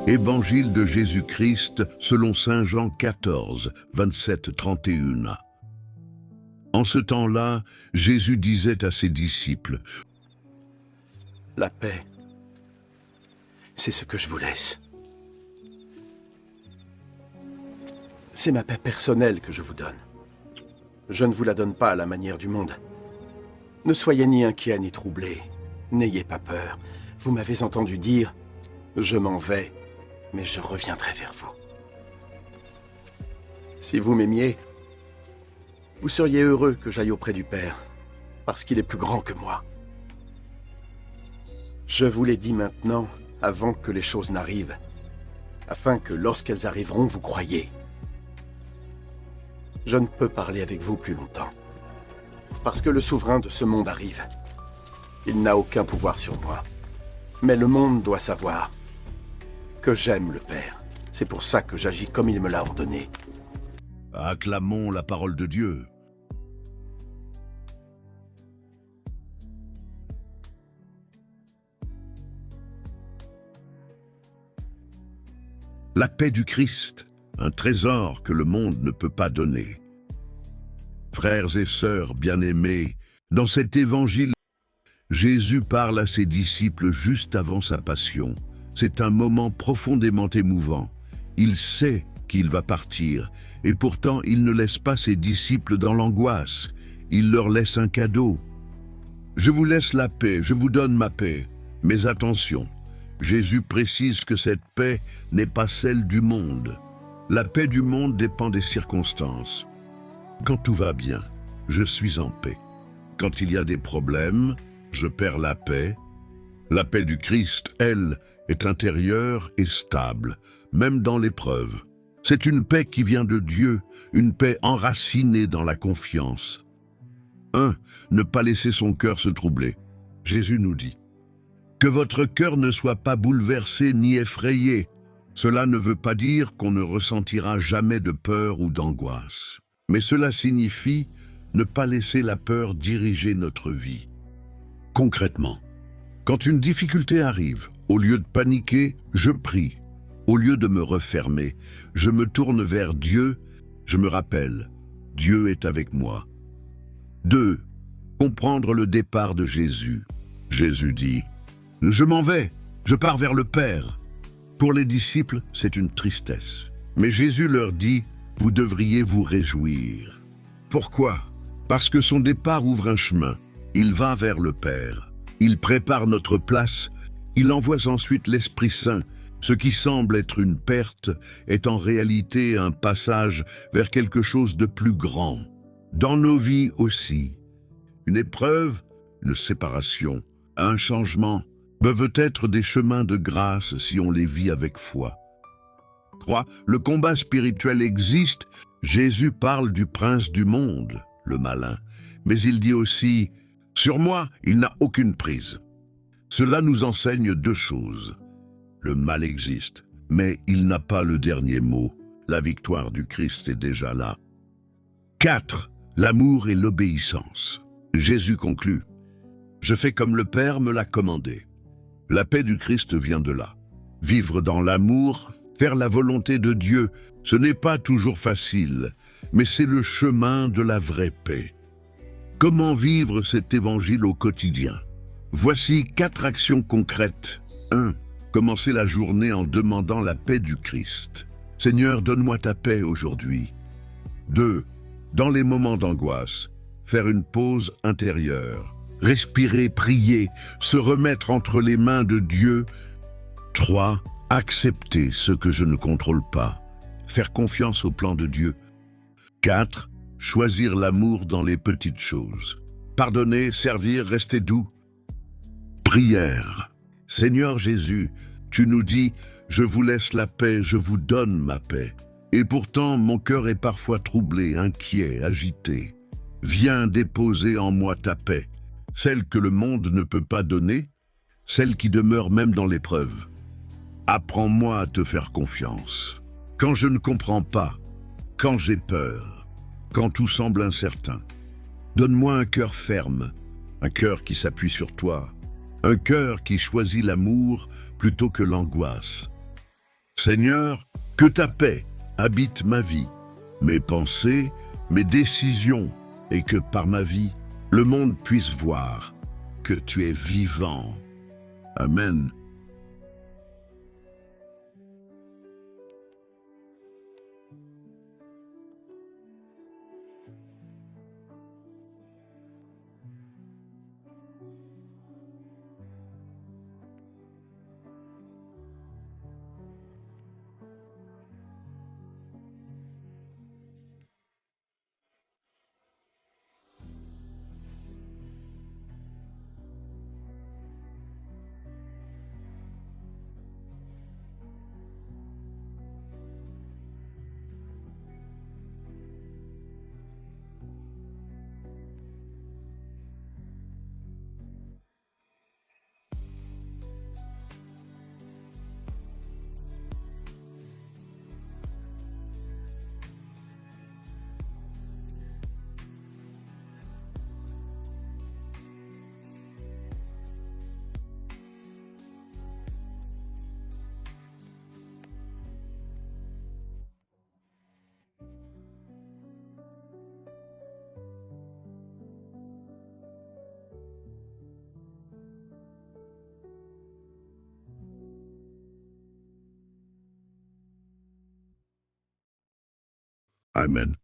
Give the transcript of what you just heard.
Évangile de Jésus-Christ selon saint Jean 14, 27-31. En ce temps-là, Jésus disait à ses disciples, « La paix, c'est ce que je vous laisse. C'est ma paix personnelle que je vous donne. Je ne vous la donne pas à la manière du monde. Ne soyez ni inquiets ni troublés. N'ayez pas peur. Vous m'avez entendu dire, je m'en vais, mais je reviendrai vers vous. Si vous m'aimiez, vous seriez heureux que j'aille auprès du Père, parce qu'il est plus grand que moi. Je vous l'ai dit maintenant, avant que les choses n'arrivent, afin que lorsqu'elles arriveront, vous croyiez. Je ne peux parler avec vous plus longtemps, parce que le souverain de ce monde arrive. Il n'a aucun pouvoir sur moi, mais le monde doit savoir que j'aime le Père. C'est pour ça que j'agis comme il me l'a ordonné. » Acclamons la parole de Dieu. La paix du Christ, un trésor que le monde ne peut pas donner. Frères et sœurs bien-aimés, dans cet évangile, Jésus parle à ses disciples juste avant sa passion. C'est un moment profondément émouvant. Il sait qu'il va partir, et pourtant il ne laisse pas ses disciples dans l'angoisse. Il leur laisse un cadeau. « Je vous laisse la paix, je vous donne ma paix. » Mais attention, Jésus précise que cette paix n'est pas celle du monde. La paix du monde dépend des circonstances. Quand tout va bien, je suis en paix. Quand il y a des problèmes, je perds la paix. La paix du Christ, elle, est intérieure et stable, même dans l'épreuve. C'est une paix qui vient de Dieu, une paix enracinée dans la confiance. 1. Ne pas laisser son cœur se troubler. Jésus nous dit « Que votre cœur ne soit pas bouleversé ni effrayé. » Cela ne veut pas dire qu'on ne ressentira jamais de peur ou d'angoisse. Mais cela signifie ne pas laisser la peur diriger notre vie. Concrètement, quand une difficulté arrive, au lieu de paniquer, je prie. Au lieu de me refermer, je me tourne vers Dieu, je me rappelle, Dieu est avec moi. 2. Comprendre le départ de Jésus. Jésus dit, « Je m'en vais, je pars vers le Père. » Pour les disciples, c'est une tristesse. Mais Jésus leur dit, « Vous devriez vous réjouir. » Pourquoi? Parce que son départ ouvre un chemin. Il va vers le Père. Il prépare notre place. Il envoie ensuite l'Esprit Saint. Ce qui semble être une perte est en réalité un passage vers quelque chose de plus grand. Dans nos vies aussi, une épreuve, une séparation, un changement peuvent être des chemins de grâce si on les vit avec foi. 3. Le combat spirituel existe. Jésus parle du prince du monde, le malin, mais il dit aussi « Sur moi, il n'a aucune prise ». Cela nous enseigne deux choses. Le mal existe, mais il n'a pas le dernier mot. La victoire du Christ est déjà là. 4. L'amour et l'obéissance. Jésus conclut « Je fais comme le Père me l'a commandé ». La paix du Christ vient de là. Vivre dans l'amour, faire la volonté de Dieu, ce n'est pas toujours facile, mais c'est le chemin de la vraie paix. Comment vivre cet évangile au quotidien? Voici 4 actions concrètes. 1. Commencer la journée en demandant la paix du Christ. Seigneur, donne-moi ta paix aujourd'hui. 2. Dans les moments d'angoisse, faire une pause intérieure. Respirer, prier, se remettre entre les mains de Dieu. 3. Accepter ce que je ne contrôle pas. Faire confiance au plan de Dieu. 4. Choisir l'amour dans les petites choses. Pardonner, servir, rester doux. Prière. Seigneur Jésus, tu nous dis « Je vous laisse la paix, je vous donne ma paix ». Et pourtant, mon cœur est parfois troublé, inquiet, agité. Viens déposer en moi ta paix, celle que le monde ne peut pas donner, celle qui demeure même dans l'épreuve. Apprends-moi à te faire confiance. Quand je ne comprends pas, quand j'ai peur, quand tout semble incertain, donne-moi un cœur ferme, un cœur qui s'appuie sur toi, un cœur qui choisit l'amour plutôt que l'angoisse. Seigneur, que ta paix habite ma vie, mes pensées, mes décisions, et que par ma vie, le monde puisse voir que tu es vivant. Amen. Amen.